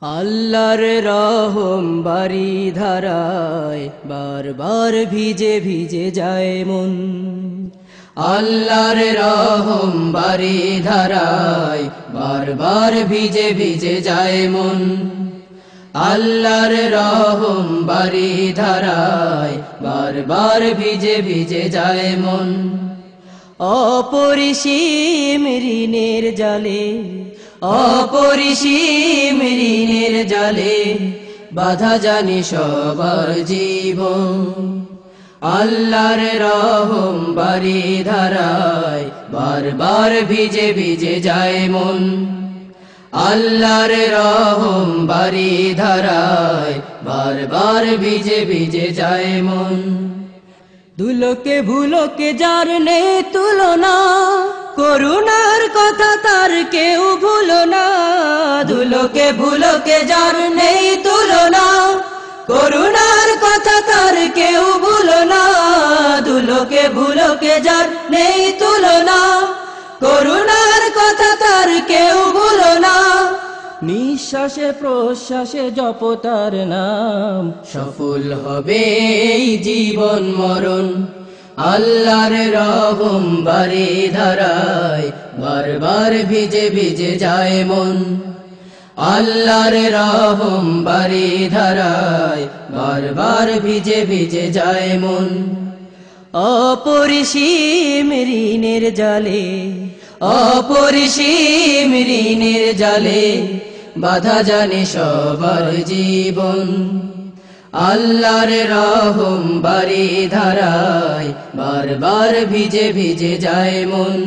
আল্লাহর রহম বারি ধারায় বারবার ভিজে ভিজে যায় মন। আল্লাহর রহম বারি ধারায় বারবার ভিজে ভিজে যায় মন। আল্লাহর রহম বারি ধারায় বারবার ভিজে ভিজে যায় মন। অপরিসীম ঋণের জালে, অপরিসীম ঋণের জালে বাধা জানি সবার জীবন। আল্লাহর রহম বারি ধারায় বারবার ভিজে ভিজে যায় মন। আল্লাহর রহম বারি ধারায় বারবার ভিজে ভিজে যায় মন। দুলোকে ভুলোকে যার নেই তুলনা, করুণার কথা তার কেউ ভুলো না। দুলোকে ভুলোকে যার নেই তুলনা, করুণার কথা তার কেউ ভুলো না। দুলোকে ভুলোকে যার নেই তুলনা, করুণার কথা তার কেউ ভুলো না। নিঃশ্বাসে প্রশ্বাসে জপ তার নাম, সফল হবে এই জীবন মরণ। আল্লাহর রহম বারি ধারায় বারবার ভিজে ভিজে যায় মন। আল্লাহর রহম বারি ধারায় বারবার ভিজে ভিজে যায় মন। অপরিসীম ঋণের জালে, অপরিসীম ঋণের জালে বাধা জানে সবার জীবন। আল্লাহর রহম বারি ধারায় বারবার ভিজে ভিজে যায় মন।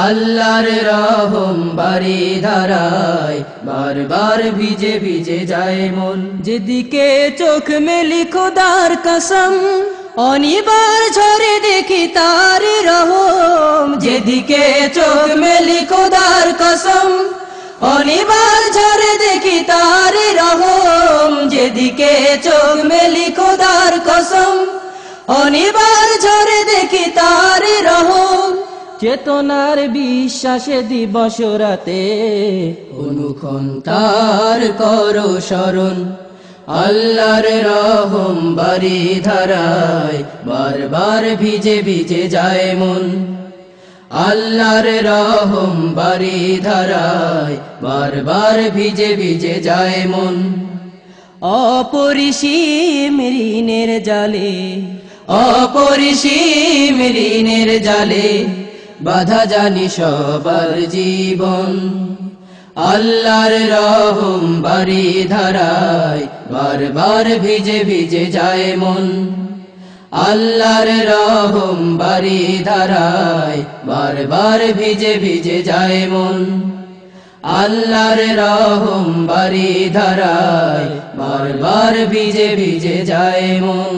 আল্লাহর রহম বারি ধারায় বারবার ভিজে ভিজে যায় মন। যেদিকে চোখ মেলি খোদার কসম, অনিবার ঝরে দেখি তার রহম। যেদিকে চোখ মেলি খোদার কসম, অনিবার ঝরে দেখি তার রহম। যেদিকে চোখ মেলি খোদার কসম, অনিবার ঝরে দেখি তার রহম। চেতনার বিশ্বাসে দিবস রাতে অনুক্ষণ তার করো স্মরণ। আল্লাহর রহম বারি ধারায় বারবার ভিজে ভিজে যায় মন। আল্লাহর রহম বারি ধারায় বারবার ভিজে ভিজে যায় মন। অপরিসীম ঋণের জালে, অপরিসীম ঋণের জালে বাধা জানি সবার জীবন। আল্লাহর রহম বারি ধারায় বারবার ভিজে ভিজে যায় মন। আল্লাহর রহম বারি ধারায় বারবার ভিজে ভিজে যায় মন। আল্লাহর রহম বারি ধারায় বারবার ভিজে ভিজে যায় মন।